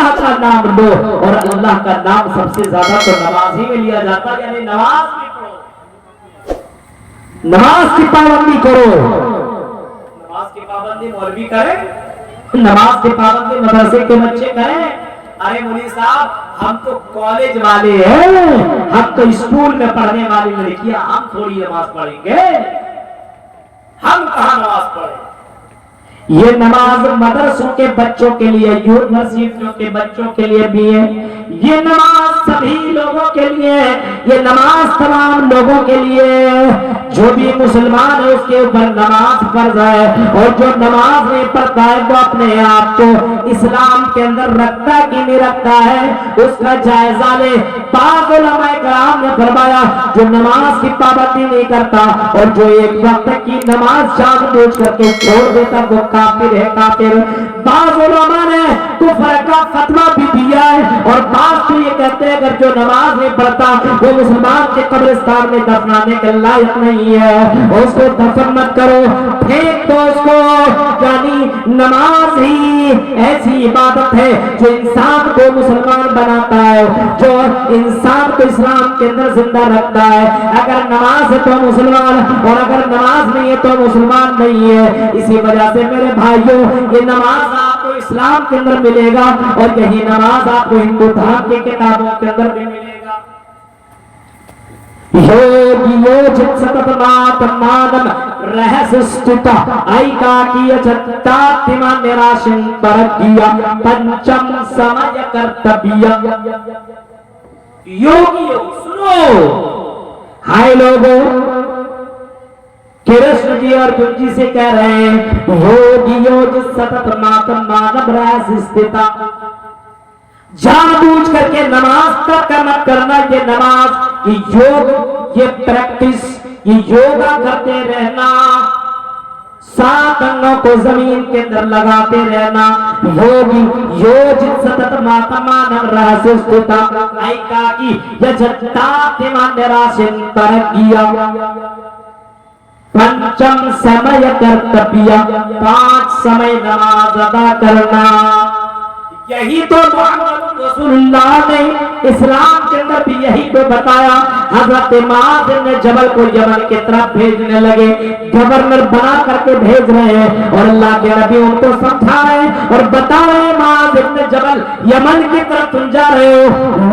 اللہ کا نام لو، اور اللہ کا نام سب سے زیادہ تو نماز ہی میں لیا جاتا ہے، یعنی نماز بھی پڑھو، نماز کی پابندی کرو۔ نماز کی پابندی مولوی کرے، نماز کی پابندی مدرسے کے بچے کریں۔ ارے مولوی صاحب ہم تو کالج والے ہیں، ہم تو اسکول میں پڑھنے والی لڑکیاں، ہم تھوڑی نماز پڑھیں گے، ہم کہاں نماز پڑھیں؟ یہ نماز مدرسوں کے بچوں کے لیے، یونیورسٹیوں کے بچوں کے لیے بھی ہے، یہ نماز سبھی لوگوں کے لیے، یہ نماز تمام لوگوں کے لیے، جو بھی مسلمان ہے اس کے اوپر نماز فرض ہے، اور جو نماز نہیں پڑھتا ہے وہ اپنے آپ کو اسلام کے اندر رکھتا ہے کہ نہیں رکھتا ہے، اس کا جائزہ لے۔ بعض علماء کرام نے فرمایا جو نماز کی پابندی نہیں کرتا اور جو ایک وقت کی نماز جان بوجھ کر کے چھوڑ دیتا وہ کافر ہے، کافر۔ بعض علماء نے کفر کا فتویٰ بھی دیا ہے، اور بعض تو یہ کہتے ہیں اگر جو نماز نہیں پڑھتا وہ مسلمان کے قبرستان میں دفنانے کے لائق نہیں ہے، اس کو دفن مت کرو، پھینک دو اس کو۔ یعنی نماز ہی ایسی عبادت ہے جو انسان کو مسلمان بناتا ہے، جو انسان کو اسلام کے اندر زندہ رکھتا ہے۔ اگر نماز ہے تو مسلمان، اور اگر نماز نہیں ہے تو مسلمان نہیں ہے۔ اسی وجہ سے میرے بھائیوں یہ نماز آپ کو اسلام کے اندر ملے گا، اور یہی نماز آپ کو ہندو دھرم کی کتابوں کے اندر بھی ملے گا۔ ಯೋಗಿಯೋ ಚಿತ್ಸತಮಾತ್ಮಾನಂ ರಹಸ್ಯಸ್ತುತ ಐಕಾಕಿಯ ಚತ್ತಾತಿಮ ನಿರಾಶಂಪರಗಿಯ ಪಂಚಂ ಸಮಯ ಕರ್ತವ್ಯ। योगियों सुनो, हाय लोगों, कृष्ण जी अर्जुन जी से कह रहे हैं योगियों जिस सतत मातम मानव रस स्थिता, जानबूझ करके नमाज तक मत करना। ये नमाज, ये योग, ये प्रैक्टिस, ये योगा करते रहना, 7 अंगों को जमीन के अंदर लगाते रहना। योगी योजित सतत मातमानम रहस्य स्थिता ऐकाकी यजत्तातिमा निराशिंतरगिया पंचम समय कर्तव्य, 5 समय नमाज अदा करना। यही तो मोहम्मद रसूलुल्लाह ने इस्लाम के अंदर भी यही तो बताया। हजरत मुआज़ ने जबल को यमन की तरफ भेजने लगे, गवर्नर बना करके भेज रहे हैं, और अल्लाह के नबी उनको समझा रहे और बता रहे हैं मुआज़ इब्न जबल यमन की तरफ तुम जा रहे हो,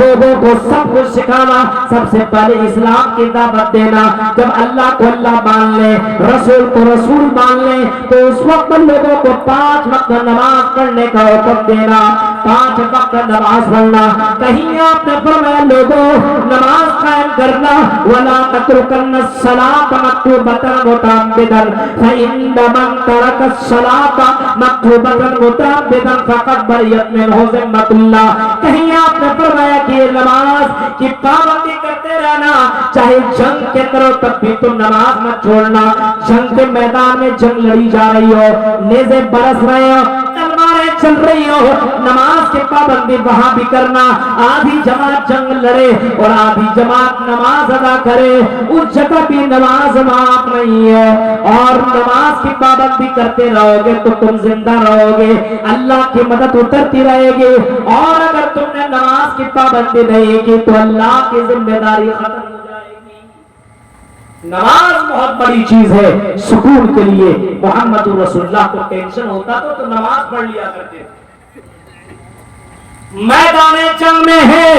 लोगों को सब कुछ सिखाना, सबसे पहले इस्लाम की दावत देना। जब अल्लाह को अल्लाह मान ले, रसूल को रसूल मान ले, तो उस वक्त लोगों को 5 वक्त नमाज पढ़ने का हुक्म देना, 5 वक्त नमाज पढ़ना। कहीं आपने फरमाया लोगों नमाज कायम करना, वला तत्रुकन्न सलात मक्तूबतन मुतअब्बिदन फइन्न मन तरक सलात मक्तूबतन मुतअब्बिदन फक़द बरियत मिनहु ज़िम्मतुल्लाह। कहीं आपने फरमाया कि नमाज की पाबंदी करते रहना, चाहे जंग के करो तब भी तुम नमाज मत छोड़ना। जंग के मैदान में जंग लड़ी जा रही हो, नेज़े बरस रहे हो, तलवारें चल रही हो, नमाज की पाबंदी वहां भी करना। आधी जमात जंग लड़े और आधी जमात नमाज अदा करे, उस जगह भी नमाज माफ नहीं है। और नमाज की पाबंदी करते रहोगे तो तुम जिंदा रहोगे, अल्लाह की मदद उतरती रहेगी। और अगर तुमने नमाज की पाबंदी नहीं की तो अल्लाह की जिम्मेदारी खत्म हो जाएगी। नमाज बहुत बड़ी चीज है सुकून के लिए। मोहम्मद रसूलुल्लाह को टेंशन होता तो नमाज पढ़ लिया करते थे। मैदाने जंग में है,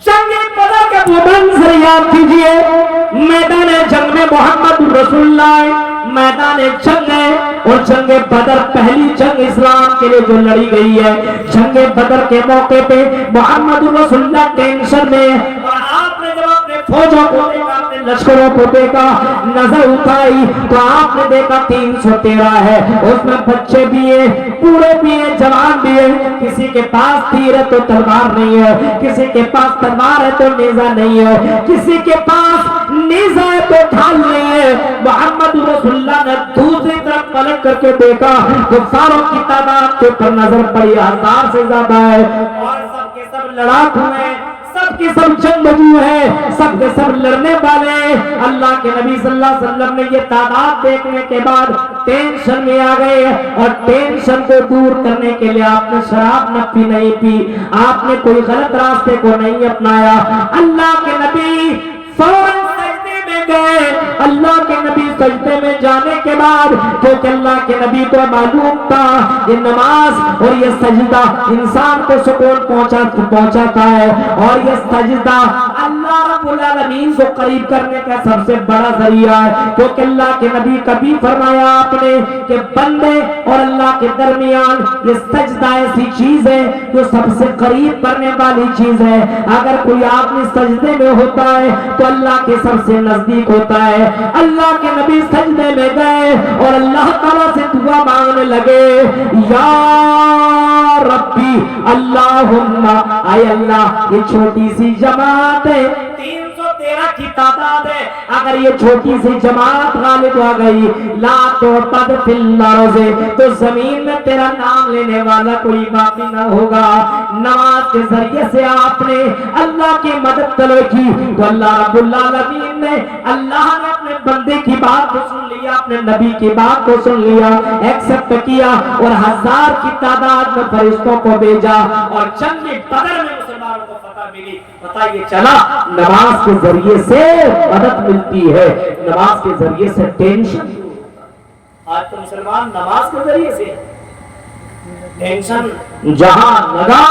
जंग बदर का वो मंजर याद कीजिए। मैदाने जंग में मोहम्मद रसूलुल्लाह मैदाने जंग है, और जंग बदर पहली जंग इस्लाम के लिए जो लड़ी गई है। जंग बदर के मौके पे मोहम्मद रसूलुल्लाह टेंशन में, और आपने जब अपने फौजों को देखा, अपने लश्करों को देखा, नजर उठाई तो आपने देखा 313 है, उसमें बच्चे भी है, बूढ़े भी है, जवान भी है। किसी के पास तीर है तो तलवार नहीं है, किसी के पास तलवार है तो नेजा नहीं है, किसी के पास नेजा है तो ढाल नहीं है। मोहम्मद रसूलुल्लाह ने दूसरी तरफ पलट करके देखा तो सारों की तादाद के ऊपर नजर पड़ी 1000 से ज्यादा है, और सब के सब लड़ाकू हैं, सब سب کے سب جنگجو ہیں، سب کے سب لڑنے والے۔ اللہ کے نبی صلی اللہ علیہ وسلم نے یہ تعداد دیکھنے کے بعد ٹینشن میں آ گئے، اور ٹینشن کو دور کرنے کے لیے آپ نے شراب نہیں پی، آپ نے کوئی غلط راستے کو نہیں اپنایا۔ اللہ کے نبی فوراً سجدے میں گئے۔ اللہ کے نبی سجدے میں جانے کے بعد، کیونکہ اللہ کے نبی کو معلوم تھا یہ نماز اور یہ سجدہ انسان کو سکون پہنچاتا ہے، اور یہ سجدہ اللہ رب العالمین کو قریب کرنے کا سب سے بڑا ذریعہ ہے۔ کیونکہ اللہ کے نبی کبھی فرمایا آپ نے کہ بندے اور اللہ کے درمیان یہ سجدہ ایسی چیز ہے جو سب سے قریب کرنے والی چیز ہے۔ اگر کوئی آدمی سجدے میں ہوتا ہے تو اللہ کے سب سے نزدیک ہوتا ہے۔ اللہ کے نبی سجدے میں گئے اور اللہ تعالیٰ سے دعا مانگنے لگے، یا ربی اللہم، اے اللہ یہ چھوٹی سی جماعت ہے، 313 کی تعداد ہے، اگر یہ چھوٹی سی جماعت غالب آ گئی، لا تعتد فی الارض، تو زمین میں تیرا نام لینے والا کوئی باقی نہ ہوگا۔ نماز کے ذریعے سے آپ نے اللہ کی مدد طلب کی تو اللہ رب العالمین نے، اللہ نے اپنے بندے کی بات کو سن لیا، اپنے نبی کی بات کو سن لیا، ایکسپٹ کیا، اور 1000 کی تعداد میں فرشتوں کو بھیجا، اور جنگ بدر میں مسلمانوں کو فتح ملی۔ پتہ یہ چلا نماز کے ذریعے سے مدد ملتی ہے، نماز کے ذریعے سے ٹینشن۔ آج تو مسلمان نماز کے ذریعے سے ٹینشن جہاں لگا،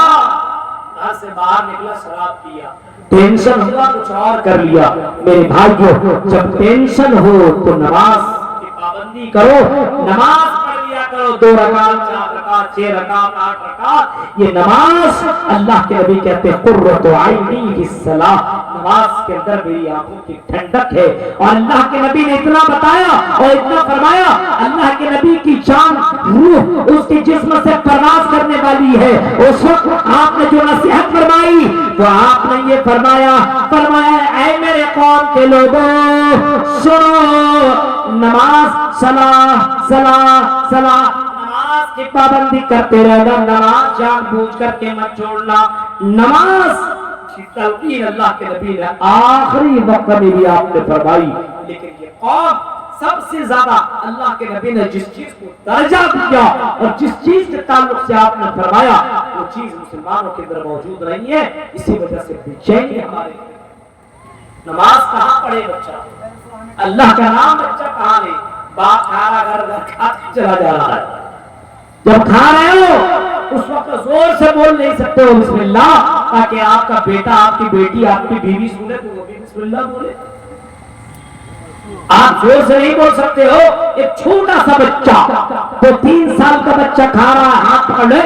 گھر سے باہر نکلا شراب پیا، ٹینشن ہوا کچھ اور کر لیا۔ میرے بھائیو، جب ٹینشن ہو تو نماز کی پابندی کرو، نماز پڑھ لیا کرو، 2 رکعت 4 رکعت 6 رکعت 8 رکعت۔ یہ نماز اللہ کے نبی کہتے ہیں قرۃ عینی فی الصلاۃ، نماز کے اندر میری آنکھوں کی ٹھنڈک ہے۔ اور اللہ کے نبی نے اتنا بتایا اور اتنا فرمایا، اللہ کے نبی کی جان روح اس کے جسم سے پرواز کرنے والی ہے۔ اس وقت آپ نے جو نصیحت فرمائی تو آپ نے یہ فرمایا اے میرے قوم کے لوگوں سنو، نماز صلاح نماز کی پابندی کرتے رہنا، نماز جان بوجھ کر کے مت چھوڑنا۔ نماز کی تلقین اللہ کے نبی نے آخری وقت میں بھی آپ نے فرمائی، لیکن یہ قوم سب سے زیادہ اللہ کے نبی نے جس چیز کو درجہ دیا اور جس چیز کے تعلق سے آپ نے فرمایا وہ چیز مسلمانوں کے اندر موجود نہیں ہے، اسی وجہ سے بے چینی ہمارے۔ نماز کہاں پڑھے بچہ، اللہ کا نام بچہ کہاں لے، باپ کھا رہا گھر کھاتے چلا جا رہا ہے، جب کھا رہے ہو اس وقت زور سے بول نہیں سکتے ہو بسم اللہ، تاکہ آپ کا بیٹا آپ کی بیٹی آپ کی بیوی سنے تو وہ بھی بسم اللہ بولے۔ آپ زور سے نہیں بول سکتے ہو، ایک چھوٹا سا بچہ تو 3 سال کا بچہ کھا رہا ہے، ہاتھ پکڑ لے،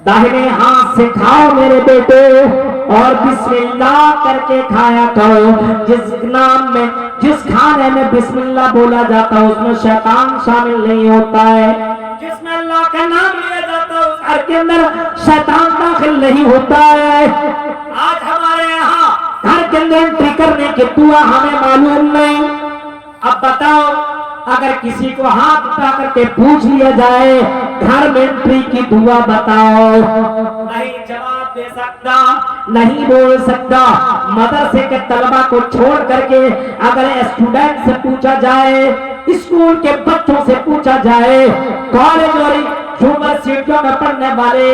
داہنے ہاتھ سے کھاؤ میرے بیٹے، اور بسم اللہ کر کے کھایا کرو۔ جس کھانے میں بسم اللہ بولا جاتا ہے اس میں شیطان شامل نہیں ہوتا ہے، جس میں اللہ کا نام لیا جاتا ہے اس گھر کے اندر شیطان داخل نہیں ہوتا ہے۔ آج ہمارے یہاں گھر کے اندر انٹری کرنے کی دعا ہمیں معلوم نہیں۔ اب بتاؤ، اگر کسی کو ہاتھ اٹھا کر کے پوچھ لیا جائے گھر میں انٹری کی دعا بتاؤ، نہیں جواب دے سکتا، نہیں بول سکتا۔ مدرسے کے طلبہ کو چھوڑ کر کے اگر اسٹوڈنٹ سے پوچھا جائے، اسکول کے بچوں سے پوچھا جائے، کالج اور یونیورسٹیوں میں پڑھنے والے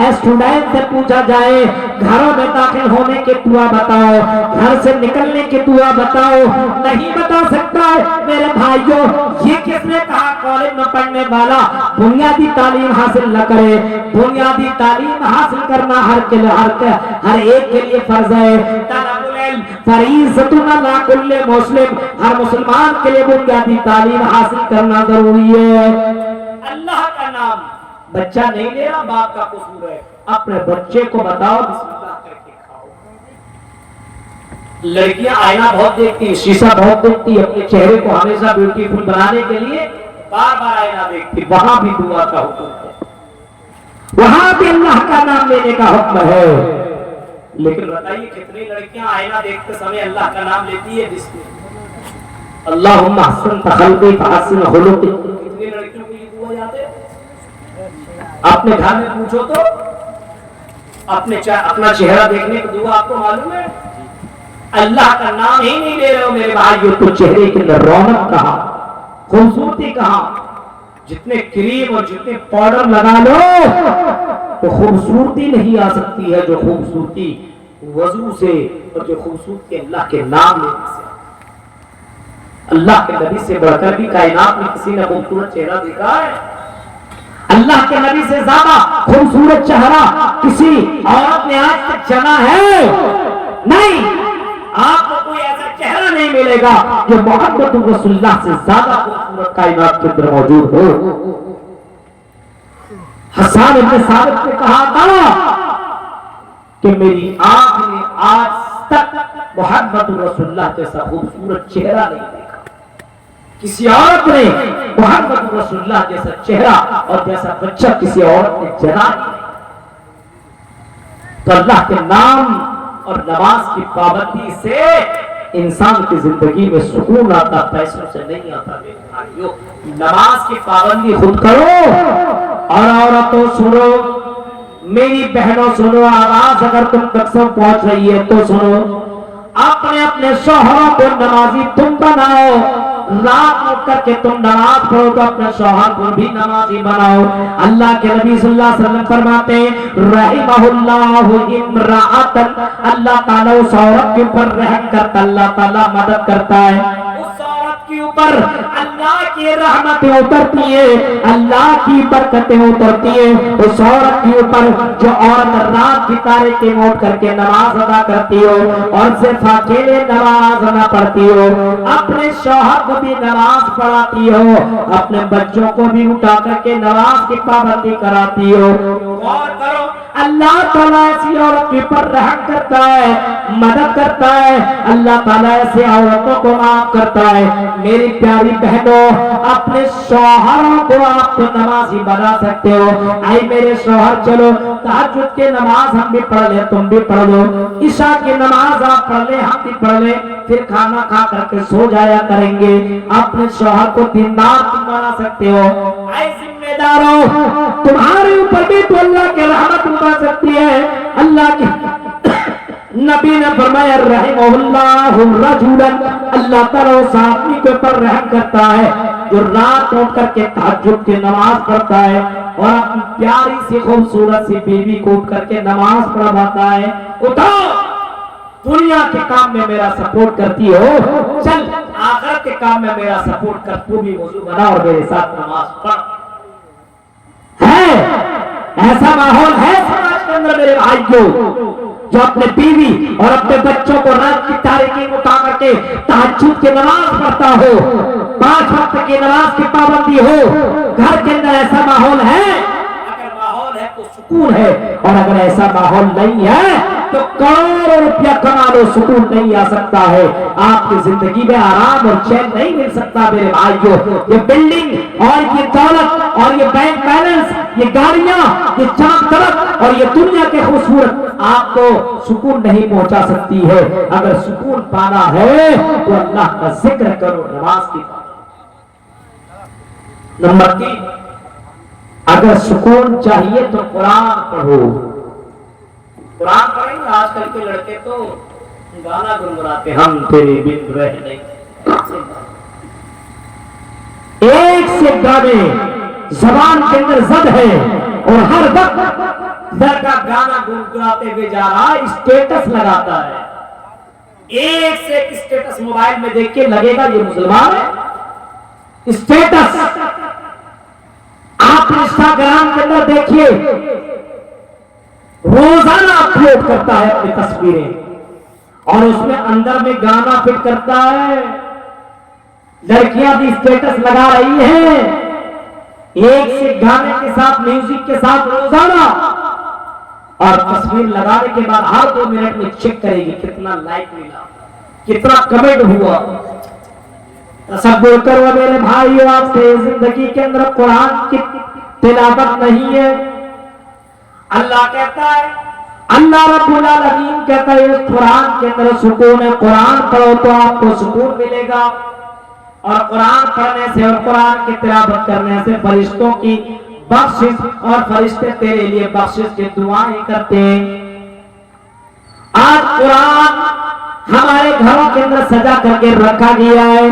اسٹوڈنٹ سے پوچھا جائے گھروں میں داخل ہونے کی دعا بتاؤ، گھر سے نکلنے کی دعا بتاؤ، نہیں بتا سکتا ہے۔ میرے بھائیوں، یہ کس نے کہا کالج میں پڑھنے والا بنیادی تعلیم حاصل نہ کرے؟ بنیادی تعلیم حاصل کرنا ہر ایک کے لیے فرض ہے۔ طلب العلم فریضۃ علی کل مسلم، ہر مسلمان کے لیے بنیادی تعلیم حاصل کرنا ضروری ہے۔ اللہ کا نام بچہ نہیں لے رہا، باپ کا قصور ہے، اپنے بچے کو بتاؤ بسم اللہ کر کے کھاؤ۔ لڑکیاں آئینہ بہت دیکھتی ہیں، شیشہ بہت دیکھتی ہیں، اپنے چہرے کو ہمیشہ بیوٹیفل بنانے کے لیے بار بار آئینہ دیکھتی، وہاں بھی دعا کا حکم ہے، وہاں بھی اللہ کا نام لینے کا حکم ہے۔ لیکن بتائیے کتنی لڑکیاں آئینہ دیکھتے سمے اللہ کا نام لیتی ہے، جس میں اللہم احسن خلقی فاحسن خلقی، کتنی لڑکیوں کو یہ دعا یاد ہے؟ اپنے گھر میں پوچھو تو اپنا چہرہ دیکھنے کی دعا آپ کو معلوم ہے؟ اللہ کا نام ہی نہیں لے رہے ہو میرے بھائیو تو چہرے کے اندر رونق کہاں، خوبصورتی کہاں؟ جتنے کریم اور جتنے پاؤڈر لگا لو تو خوبصورتی نہیں آ سکتی ہے جو خوبصورتی وضو سے اور جو خوبصورتی اللہ کے نام لینے سے۔ اللہ کے نبی سے بڑھ کر بھی کائنات میں کسی نے خوبصورت چہرہ دیکھا ہے؟ اللہ کے نبی سے زیادہ خوبصورت چہرہ کسی عورت نے آج تک جنا ہے؟ نہیں، آپ کو کوئی ایسا چہرہ نہیں ملے گا جو محمد رسول اللہ سے زیادہ خوبصورت کائنات کے اندر موجود ہو۔ حسان بن ثابت نے کہا تھا کہ میری آنکھ نے آج تک محمد رسول اللہ جیسا خوبصورت چہرہ نہیں دیکھا۔ کسی عورت نے محمد رسول اللہ جیسا چہرہ اور جیسا بچہ کسی عورت نے جنا نہیں۔ تو اللہ کے نام اور نماز کی پابندی سے انسان کی زندگی میں سکون آتا، پیسوں سے نہیں آتا۔ میرے بھائیو، نماز کی پابندی خود کرو، اور عورتوں سنو، میری بہنوں سنو، آواز اگر تم تک سے پہنچ رہی ہے تو سنو، اپنے اپنے شوہروں کو نمازی تم بناؤ۔ رات اٹھ کر کے تم نماز پڑھو تو اپنے شوہر کو بھی نمازی بناؤ۔ اللہ کے نبی صلی اللہ علیہ وسلم فرماتے ہیں رحمہ اللہ امرأۃ، اللہ تعالیٰ اس عورت کے اوپر رحم کرتا، اللہ تعالیٰ مدد کرتا ہے، اس عورت کے اوپر اللہ کی رحمتیں اترتی ہیں، اللہ کی برکتیں اترتی ہیں اس عورت کے اوپر جو عورت رات کی تاریکی میں اٹھ کر کے نماز ادا کرتی ہو اور صرف اکیلے نماز نہ پڑھتی ہو، اپنے شوہر کو بھی نماز پڑھاتی ہو، اپنے بچوں کو بھی اٹھا کر کے نماز کی پابندی کراتی ہو۔ غور کرو، اللہ تعالیٰ ایسی عورت کے اوپر رحم کرتا ہے، مدد کرتا ہے، اللہ تعالیٰ ایسے عورتوں کو معاف کرتا ہے۔ میری پیاری بہنوں، اپنے شوہروں کو آپ تو نمازی بنا سکتے ہو۔ اے میرے شوہر، چلو تہجد کی نماز ہم بھی پڑھ لیں، تم بھی پڑھ لو، عشاء کی نماز آپ پڑھ لیں، ہم بھی پڑھ لیں، پھر کھانا کھا کر کے سو جایا کریں گے۔ اپنے شوہر کو دیندار تم بنا سکتے ہو۔ اے ذمہ داروں، تمہارے اوپر بھی تو اللہ کی رحمت اتر سکتی ہے۔ اللہ کی نبی نے فرمایا رحمہ اللہ رجلا، اللہ تعالیٰ اس آدمی کے اوپر رحم کرتا ہے جو رات اٹھ کر کے تہجد کی نماز پڑھتا ہے اور اپنی پیاری سی خوبصورت سی بیوی کو اٹھ کر کے نماز پڑھواتا ہے۔ اٹھو، دنیا کے کام میں میرا سپورٹ کرتی ہو، چل آخرت کے کام میں میرا سپورٹ کر، تو بھی وضو بنا اور میرے ساتھ نماز پڑھ۔ ہے ایسا ماحول ہے سماج کے اندر میرے بھائیوں، جو اپنے بیوی اور اپنے بچوں کو رات کی تاریکی میں اٹھا کر کے تہجد کی نماز پڑھتا ہو، 5 وقت کی نماز کی پابندی ہو، گھر کے اندر ایسا ماحول ہے؟ اگر ماحول ہے تو سکون ہے، اور اگر ایسا ماحول نہیں ہے تو کروڑوں روپیہ کما لو، سکون نہیں آ سکتا ہے، آپ کی زندگی میں آرام اور چین نہیں مل سکتا میرے بھائیوں۔ یہ بلڈنگ اور یہ دولت اور یہ بینک بیلنس، یہ گاڑیاں، یہ چاند طرف اور یہ دنیا کے خوبصورت آپ کو سکون نہیں پہنچا سکتی ہے۔ اگر سکون پانا ہے تو اللہ کا ذکر کرو، نماز کی پابندی۔ نمبر 3، اگر سکون چاہیے تو قرآن پڑھو۔ قرآن پڑھیں گے، آج کل کے لڑکے تو گانا گنگناتے ہم تیرے بن رہ نہیں، ایک سے گانے زبان کے اندر زد ہے، اور ہر وقت لڑکا گانا گنگناتے ہوئے جا رہا ہے، اسٹیٹس لگاتا ہے، ایک سے ایک اسٹیٹس موبائل میں دیکھ کے لگے گا یہ مسلمان ہے۔ اسٹیٹس آپ انسٹاگرام کے اندر دیکھیے، روزانہ اپلوڈ کرتا ہے اپنی تصویریں، اور اس میں اندر میں گانا فٹ کرتا ہے، لڑکیاں بھی اسٹیٹس لگا رہی ہیں، ایک سے گانے کے ساتھ میوزک کے ساتھ روزانہ، اور تصویر لگانے کے بعد ہر 2 منٹ میں چیک کرے گی کتنا لائک ملا، کتنا کمنٹ ہوا۔ تصور کرو میرے بھائیو، آپ سے زندگی کے اندر قرآن کی تلاوت نہیں ہے۔ اللہ کہتا ہے، اللہ رب العالمین کہتا ہے اس قرآن کے اندر سکون ہے، قرآن پڑھو تو آپ کو سکون ملے گا، اور قرآن پڑھنے سے اور قرآن کی تلاوت کرنے سے فرشتوں کی बख्शिश और फरिश्ते तेरे लिए बख्शिश की दुआएं करते हैं। आज कुरान हमारे घरों के अंदर सजा करके रखा गया है,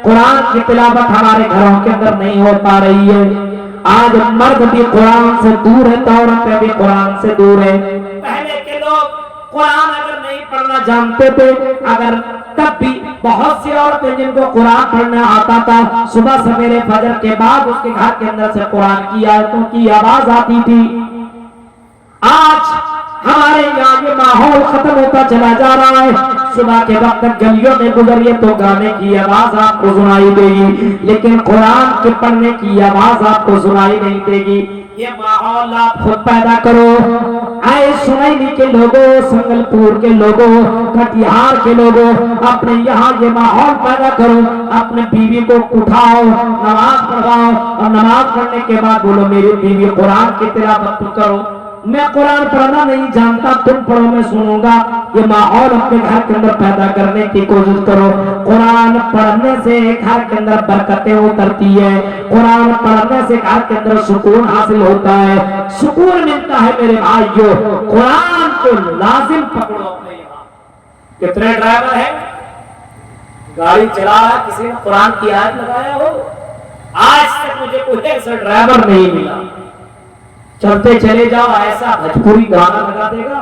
कुरान की तिलावत हमारे घरों के अंदर नहीं हो पा रही है। आज मर्द भी कुरान से दूर है तो औरतें भी कुरान से दूर है। पहले के लोग कुरान अगर नहीं पढ़ना जानते थे, अगर तब भी बहुत सी औरतें जिनको कुरान पढ़ना आता था, सुबह सवेरे फजर के बाद उसके घर के अंदर से कुरान की आयतों की आवाज आती थी। आज हमारे यहाँ ये माहौल खत्म होता चला जा रहा है। सुबह के वक्त गलियों में गुजरिए तो गाने की आवाज आपको सुनाई देगी, लेकिन कुरान के पढ़ने की आवाज आपको सुनाई नहीं देगी। ये माहौल आप खुद पैदा करो। आए सुनैनी के लोगों, संगलपुर के लोगों, कटिहार के लोगों, अपने यहाँ ये माहौल पैदा करो। अपने बीवी को उठाओ, नमाज पढ़ाओ और नमाज पढ़ने के बाद बोलो मेरी बीवी कुरान की तिलावत करो। मैं कुरान पढ़ना नहीं जानता, तुम पढ़ो मैं सुनूंगा। ये माहौल अपने घर के अंदर पैदा करने की कोशिश करो। कुरान पढ़ने से घर के अंदर बरकतें उतरती है, कुरान पढ़ने से घर के अंदर सुकून हासिल होता है, सुकून मिलता है। मेरे भाइयों, कुरान को लाजिम पकड़ो अपने यहाँ। कितने ड्राइवर हैं गाड़ी चला रहा, किसी ने कुरान की आयत लगाया हो? आज तक मुझे कोई ऐसा ड्राइवर नहीं मिला। चलते चले जाओ, ऐसा भोजपुरी गाना लगा देगा,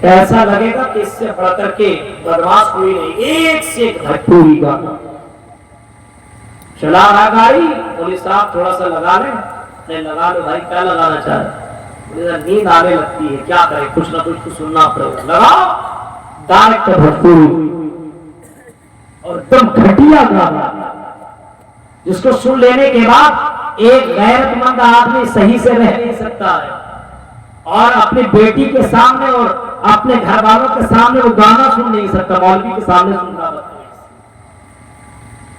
कैसा लगेगा कि इससे बढ़कर के बदमाश कोई नहीं। एक से एक भोजपुरी गाना चला रहा गाड़ी, पुलिस साहब थोड़ा सा लगा ले। नहीं लगा लो भाई, क्या लगाना चाहे? नींद आने लगती है, क्या करे, कुछ ना कुछ सुनना पड़ेगा। लगाओ डायरेक्ट भोजपुरी और एकदम घटिया गाना, जिसको सुन लेने के बाद एक गैरतमंद आदमी सही से रह नहीं सकता है और अपनी बेटी के सामने और अपने घर वालों के सामने वो गाना सुन नहीं सकता। मौलवी के सामने सुनना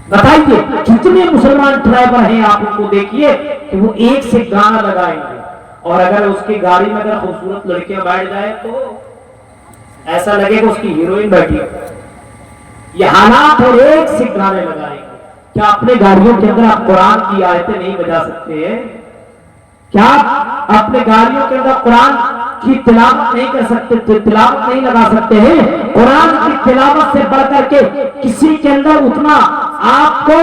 बताइए, कितने मुसलमान ड्राइवर हैं आप उनको देखिए कि वो एक से गाना लगाएंगे, और अगर उसकी गाड़ी में अगर खूबसूरत लड़कियां बैठ जाए तो ऐसा लगेगा उसकी हीरोइन बैठी है। ये हालात है, एक से गाने लगाएंगे। क्या अपने गाड़ियों के अंदर आप कुरान की आयतें नहीं बजा सकते हैं? क्या अपने गाड़ियों के अंदर कुरान की तिलावत नहीं कर सकते, तिलावत नहीं लगा सकते हैं? कुरान की तिलावत से बढ़कर के किसी के अंदर उतना आपको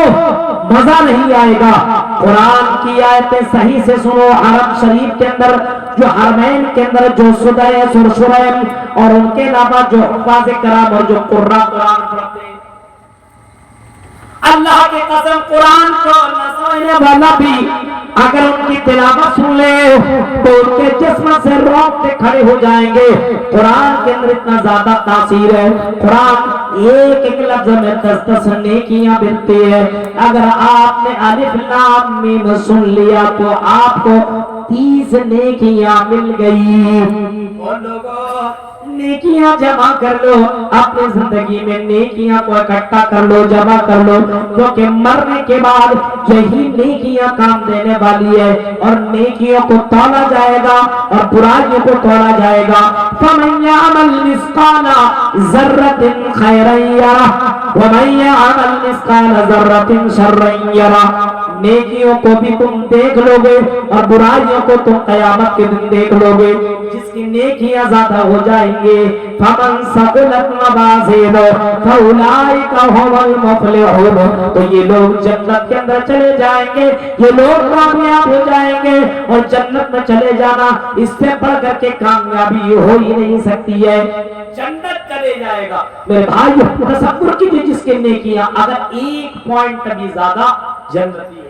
मजा नहीं आएगा। कुरान की आयतें सही से सुनो। हरम शरीफ के अंदर जो हरमैन के अंदर जो सुदैस और शुरैम और उनके अलावा जो हुफ्फाज़ कराम और जो कुर्रा कुरान पढ़ते हैं, अल्लाह की कसम कुरान को न समझने वाला भी अगर उनकी तिलावत सुन ले तो उनके जिस्म से रोंगटे खड़े हो जाएंगे। कुरान के अंदर इतना ज्यादा तासीर है। कुरान एक एक लफ्ज में 10-10 नेकियां मिलती है। अगर आपने अलिफ लाम मीम सुन लिया तो आपको 30 नेकियां मिल गई। और लोगों नेकियां जमा कर लो, अपनी जिंदगी में नेकियां को इकट्ठा कर लो, जमा कर लो, क्योंकि मरने के बाद यही नेकियां काम देने वाली है और नेकियों को तोला जाएगा और बुराइयों को तोला जाएगा। फमन यअमल मिस्काला ज़र्रतिन खैरन यरा वमन यअमल मिस्काला ज़र्रतिन शर्रन यरा। नेकियों को भी तुम देख लोगे और बुराइयों को तुम क़यामत के दिन देख लोगे। जिसकी नेकियां ज्यादा हो जाएंगे, फमन सक़लत मवाज़ीनुहु फउलाइका हुमुल मुफ़लिहून, तो ये लोग जन्नत के अंदर चले जाएंगे, ये लोग कामयाब हो जाएंगे। और जन्नत में चले जाना इससे बढ़कर के कामयाबी हो ही नहीं सकती है। जन्नत चले जाएगा। मेरे भाई तसव्वुर कीजिए, जिसके नेकियां अगर 1 पॉइंट भी ज्यादा जन्नती है।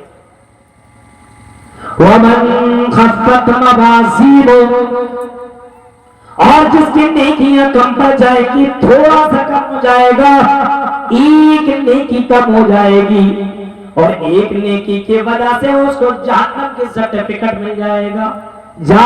वमन खफ़्फ़त मवाज़ीनुहु, और जिसकी नेकियां कम पड़ जाएगी, थोड़ा सा कम हो जाएगा, एक नेकी कम हो जाएगी और एक नेकी की वजह से उसको जहन्नम की सर्टिफिकेट मिल जाएगा। जा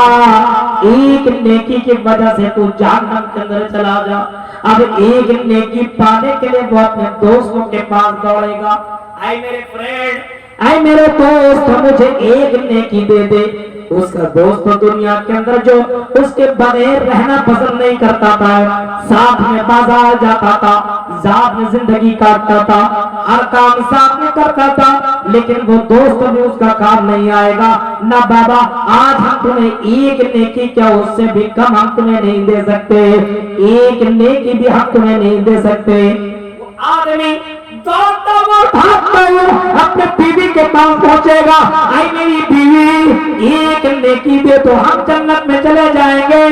एक नेकी की वजह से तू जहन्नम के अंदर चला जा। अब एक नेकी पाने के लिए वो अपने दोस्तों के पास दौड़ेगा, आए मेरे फ्रेंड, आए मेरे दोस्त, मुझे एक नेकी दे दे। उसका दोस्त दुनिया के अंदर जो उसके बगैर रहना पसंद नहीं करता था, साथ में बाजार जाता था, साथ में जिंदगी काटता था, हर काम साथ में करता था, लेकिन वो दोस्त भी उसका काम नहीं आएगा। ना बाबा, आज हम तुम्हें एक नेकी क्या उससे भी कम हम तुम्हें नहीं दे सकते, एक नेकी भी हम तुम्हें नहीं दे सकते। आदमी दौड़ता हुआ भागता हुआ अपने बीवी के पास पहुंचेगा, आई मेरी बीवी एक नेकी दे तो हम जन्नत में चले जाएंगे,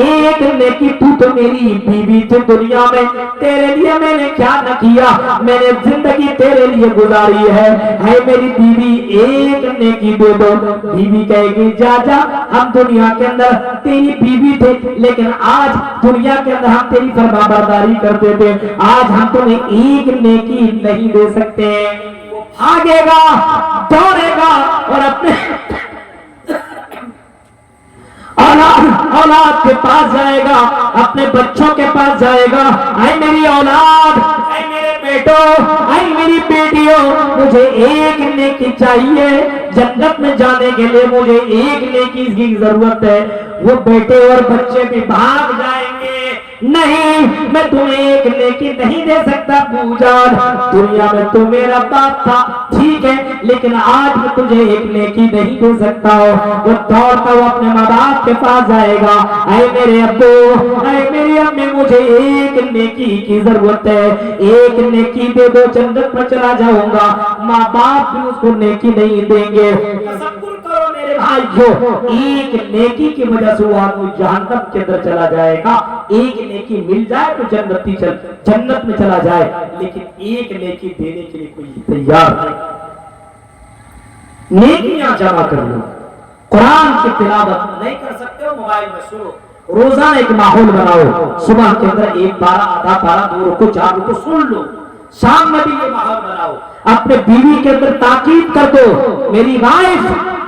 एक नेकी तू तो मेरी बीवी थी दुनिया में, तेरे लिए मैंने क्या न किया, मैंने जिंदगी तेरे लिए गुजारी है, हाय मेरी बीवी एक नेकी दे दो। बीवी कहेगी जा जा, हम दुनिया के अंदर तेरी बीवी थे, लेकिन आज दुनिया के अंदर हम तेरी फरमाबरदारी करते थे, आज हम तुम्हें एक नेकी नहीं दे सकते। वो भागेगा, दौड़ेगा और अपने औलाद के पास जाएगा, अपने बच्चों के पास जाएगा, ऐ मेरी औलाद, ऐ मेरे बेटो, ऐ मेरी बेटियों, मुझे एक नेकी चाहिए, जन्नत में जाने के लिए मुझे एक नेकी की जरूरत है। वो बेटे और बच्चे भी भाग जाएंगे, नहीं मैं तुम्हें एक नेकी नहीं दे सकता पूजान, दुनिया में तो मेरा बाप था ठीक है, लेकिन आज मैं तुझे एक नेकी नहीं दे सकता हूँ। वो दौड़ता हुआ अपने माँ बाप के पास जाएगा, ऐ मेरे अब्बू, ऐ मेरी अम्मी, मुझे एक नेकी की जरूरत है, एक नेकी दे दो, जन्नत में चला जाऊंगा। माँ बाप भी उसको नेकी नहीं देंगे। तसव्वुर करो मेरे भाइयों, एक नेकी की वजह से वो आदमी जहन्नम के अंदर चला जाएगा। एक नेकी मिल जाए तो जन्नत में चला जाए, लेकिन एक नेकी देने के लिए कोई तैयार नहीं। नेकियां जमा कर लो, कुरान की तिलावत नहीं कर सकते हो, मोबाइल में सुनो, रोजाना एक माहौल बनाओ, सुबह के अंदर एक पारा, आधा पारा, 2 रुको, 4 रुको सुन लो, शाम में भी ये माहौल बनाओ, अपने बीवी के अंदर ताकीद कर दो, मेरी वाइफ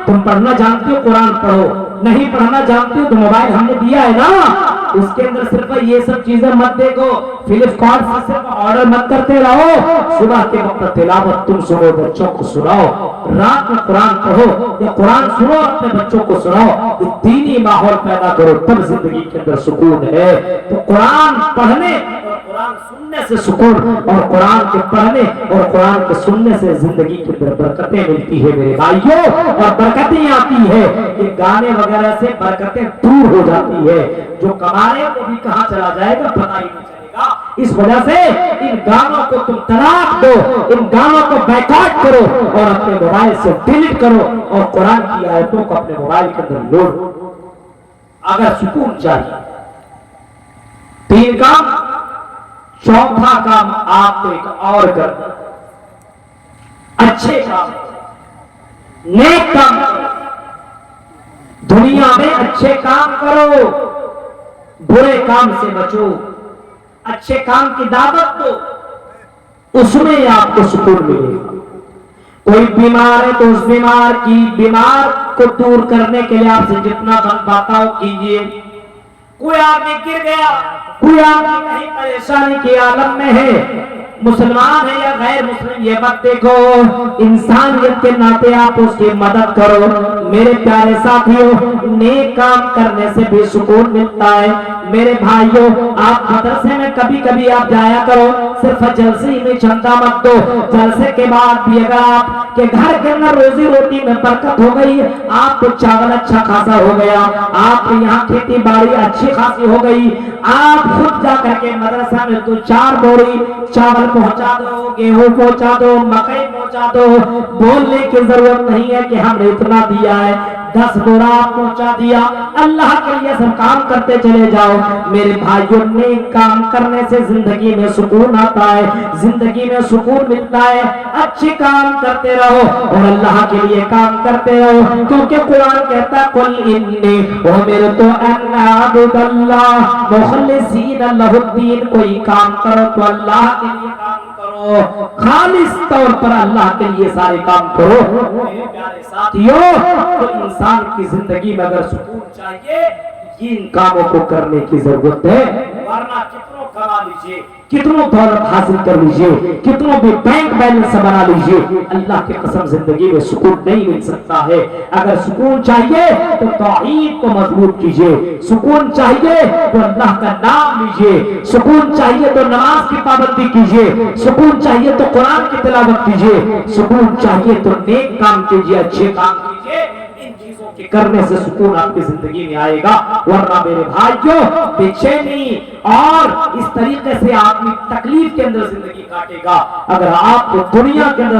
तुम पढ़ना जानती हो कुरान पढ़ो, नहीं पढ़ना जानती हो तो मोबाइल हमने दिया है ना, उसके अंदर सिर्फ ये सब चीजें मत देखो, फ्लिपकार्ट से सिर्फ ऑर्डर मत करते रहो, सुबह के वक्त तिलावत तुम सुनो, बच्चों को सुनाओ, रात में कुरान पढ़ो या कुरान सुनो, अपने बच्चों को सुनाओ, दीनी माहौल पैदा करो, तब जिंदगी के अंदर सुकून है। तो कुरान पढ़ने और कुरान सुनने से सुकून, और कुरान के पढ़ने और कुरान के सुनने से जिंदगी के अंदर बरकतें मिलती है मेरे भाइयों, और बरकतें आती है, ये गाने वगैरह से बरकतें दूर हो जाती है, जो कमाने को भी कहां चला जाएगा पता ही नहीं चलेगा। इस वजह से इन गानों को तुम तलाक दो, इन गानों को बैकआउट करो और अपने मोबाइल से डिलीट करो, और कुरान की आयतों को अपने मोबाइल के अंदर लोड। अगर सुकून चाहिए, 3 काम, चौथा काम आपको एक और करना, अच्छे काम, नेक काम करो, दुनिया में अच्छे काम करो, बुरे काम से बचो, अच्छे काम की दावत दो, उसमें आपको सुकून मिलेगा। कोई बीमार है तो उस बीमार को दूर करने के लिए आपसे जितना बन पाता हो कीजिए। कोई आदमी गिर गया, कोई आदमी कहीं परेशानी के आलम में है, मुसलमान है या गैर मुस्लिम ये मत देखो, इंसानियत के नाते आप उसकी मदद करो। मेरे प्यारे साथियों, नेक काम करने से भी सुकून मिलता है। मेरे भाइयों, आप मदरसे में कभी कभी आप जाया करो, सिर्फ जलसे में चंदा मत दो, जलसे के बाद भी अगर आपके घर के अंदर रोजी रोटी में बरकत हो गई, आपको चावल अच्छा खासा हो गया, आप यहाँ खेती बाड़ी अच्छी खासी हो गई, आप खुद जा करके मदरसा में तो 4 बोरी चावल पहुंचा दो, गेहूं पहुंचा दो, मकई पहुंचा दो, बोलने की जरूरत नहीं है कि हमने इतना दिया है, 10 बोरा पहुंचा दिया, अल्लाह के लिए सब काम करते चले जाओ। मेरे भाइयों, नेक काम करने से जिंदगी में सुकून आता है, जिंदगी में सुकून मिलता है। अच्छे काम करते रहो और अल्लाह के लिए काम करते रहो, क्योंकि कुरान कहता कुल इन्नी उमिरतु अन अअबुदल्लाह मुखलिसीन लहुद्दीन, कोई काम करो तो अल्लाह के लिए काम करो, खालिस तौर पर अल्लाह के लिए सारे काम करो। मेरे प्यारे साथियों, तो इंसान की जिंदगी में अगर सुकून चाहिए, इन कामों को करने की जरूरत है, वरना कितनों कमा कमा लीजिए, कितनों दौलत हासिल कर लीजिए, कितनों भी बैंक बैलेंस बना लीजिए, अल्लाह की कसम जिंदगी में सुकून नहीं मिल सकता है। अगर सुकून चाहिए तो तौहीद को मजबूत कीजिए, सुकून चाहिए तो अल्लाह का नाम लीजिए, सुकून चाहिए तो नमाज की पाबंदी कीजिए, सुकून चाहिए तो कुरान की तिलावत कीजिए, सुकून चाहिए तो नेक काम कीजिए, अच्छे काम कीजिए। इन चीजों के करने से सुकून आपकी जिंदगी में आएगा। वरना मेरे भाइयों, बेचैनी और इस तरीके से आदमी तकलीफ के अंदर जिंदगी काटेगा। अगर आपको दुनिया के अंदर